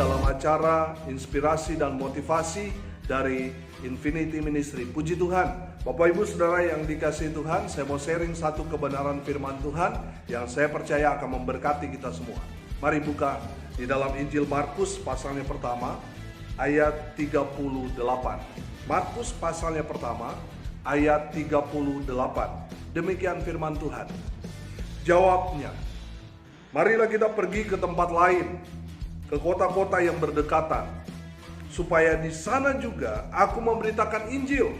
dalam acara inspirasi dan motivasi dari Infinity Ministry. Puji Tuhan, Bapak Ibu Saudara yang dikasihi Tuhan, saya mau sharing satu kebenaran firman Tuhan yang saya percaya akan memberkati kita semua. Mari buka di dalam Injil Markus pasalnya pertama ayat 38. Markus pasalnya pertama ayat 38. Demikian firman Tuhan. Jawabnya, marilah kita pergi ke tempat lain, ke kota-kota yang berdekatan, supaya di sana juga aku memberitakan Injil,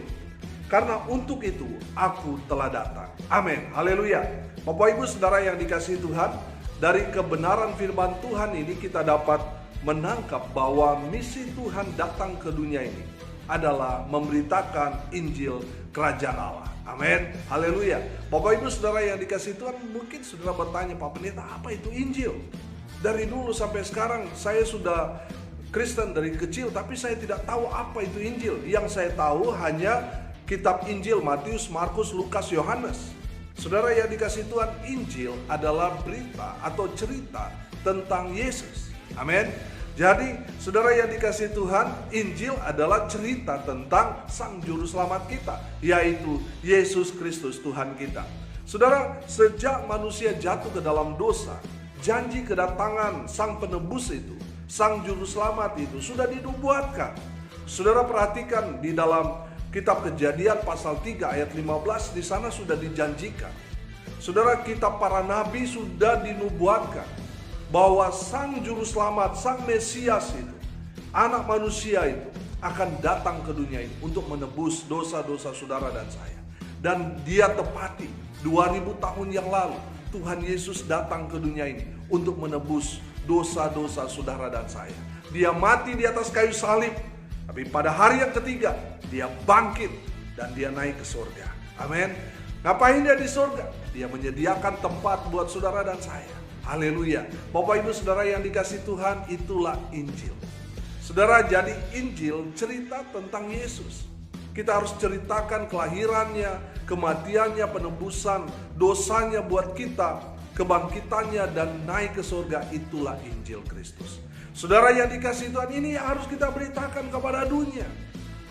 karena untuk itu aku telah datang. Amin, haleluya. Bapak Ibu Saudara yang dikasihi Tuhan, dari kebenaran firman Tuhan ini kita dapat menangkap bahwa misi Tuhan datang ke dunia ini adalah memberitakan Injil Kerajaan Allah. Amin, haleluya. Bapak Ibu Saudara yang dikasihi Tuhan, mungkin saudara bertanya, Pak Pendeta, apa itu Injil? Dari dulu sampai sekarang saya sudah Kristen dari kecil, tapi saya tidak tahu apa itu Injil. Yang saya tahu hanya kitab Injil Matius, Markus, Lukas, Yohanes. Saudara yang dikasihi Tuhan, Injil adalah berita atau cerita tentang Yesus. Amin. Jadi saudara yang dikasihi Tuhan, Injil adalah cerita tentang Sang Juru Selamat kita, yaitu Yesus Kristus Tuhan kita. Saudara, sejak manusia jatuh ke dalam dosa, janji kedatangan Sang Penebus itu, Sang Juru Selamat itu sudah dinubuatkan. Saudara perhatikan di dalam kitab Kejadian pasal 3 ayat 15, di sana sudah dijanjikan. Saudara, kitab para nabi sudah dinubuatkan bahwa Sang Juru Selamat, Sang Mesias itu, anak manusia itu akan datang ke dunia ini untuk menebus dosa-dosa saudara dan saya. Dan dia tepati 2000 tahun yang lalu Tuhan Yesus datang ke dunia ini untuk menebus dosa-dosa saudara dan saya. Dia mati di atas kayu salib, tapi pada hari yang ketiga dia bangkit dan dia naik ke surga. Amin. Ngapain dia di surga? Dia menyediakan tempat buat saudara dan saya. Haleluya. Bapak Ibu Saudara yang dikasihi Tuhan, itulah Injil. Saudara, jadi Injil cerita tentang Yesus. Kita harus ceritakan kelahirannya, kematiannya, penebusan dosanya buat kita, kebangkitannya dan naik ke surga. Itulah Injil Kristus. Saudara yang dikasihi Tuhan, ini harus kita beritakan kepada dunia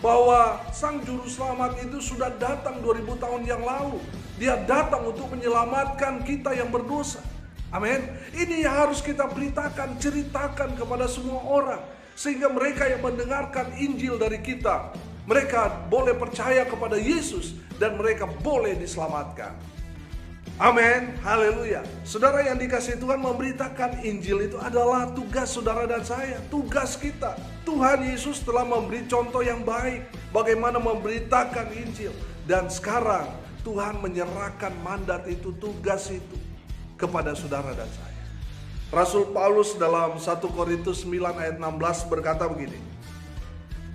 bahwa Sang Juru Selamat itu sudah datang 2000 tahun yang lalu. Dia datang untuk menyelamatkan kita yang berdosa. Amin. Ini yang harus kita beritakan, ceritakan kepada semua orang, sehingga mereka yang mendengarkan Injil dari kita, mereka boleh percaya kepada Yesus dan mereka boleh diselamatkan. Amin, haleluya. Saudara yang dikasihi Tuhan, memberitakan Injil itu adalah tugas saudara dan saya, tugas kita. Tuhan Yesus telah memberi contoh yang baik bagaimana memberitakan Injil, dan sekarang Tuhan menyerahkan mandat itu, tugas itu kepada saudara dan saya. Rasul Paulus dalam 1 Korintus 9 ayat 16 berkata begini,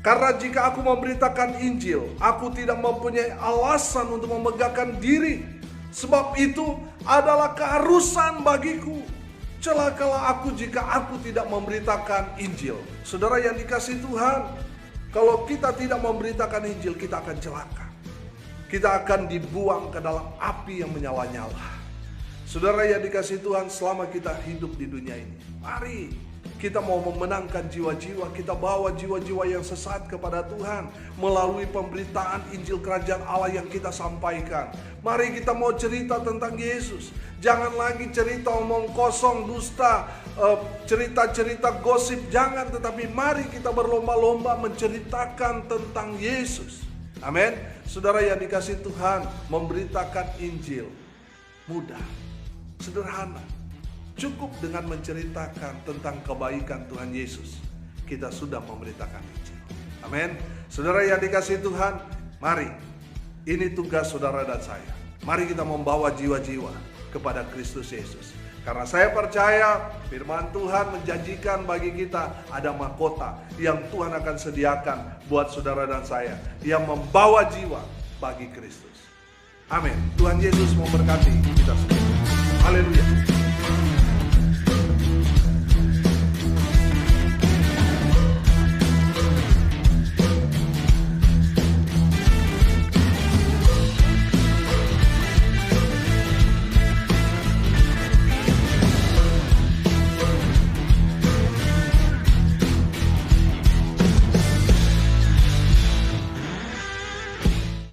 karena jika aku memberitakan Injil, aku tidak mempunyai alasan untuk memegahkan diri, sebab itu adalah keharusan bagiku. Celakalah aku jika aku tidak memberitakan Injil. Saudara yang dikasihi Tuhan, kalau kita tidak memberitakan Injil, kita akan celaka. Kita akan dibuang ke dalam api yang menyala-nyala. Saudara yang dikasihi Tuhan, selama kita hidup di dunia ini, mari kita mau memenangkan jiwa-jiwa, kita bawa jiwa-jiwa yang sesat kepada Tuhan melalui pemberitaan Injil Kerajaan Allah yang kita sampaikan. Mari kita mau cerita tentang Yesus. Jangan lagi cerita omong kosong, dusta, cerita-cerita gosip, jangan. Tetapi mari kita berlomba-lomba menceritakan tentang Yesus. Amin. Saudara yang dikasihi Tuhan, memberitakan Injil mudah, sederhana. Cukup dengan menceritakan tentang kebaikan Tuhan Yesus, kita sudah memberitakan Injil. Amin. Saudara yang dikasihi Tuhan, mari, ini tugas saudara dan saya. Mari kita membawa jiwa-jiwa kepada Kristus Yesus. Karena saya percaya firman Tuhan menjanjikan bagi kita ada mahkota yang Tuhan akan sediakan buat saudara dan saya, yang membawa jiwa bagi Kristus. Amin. Tuhan Yesus memberkati kita semua. Haleluya.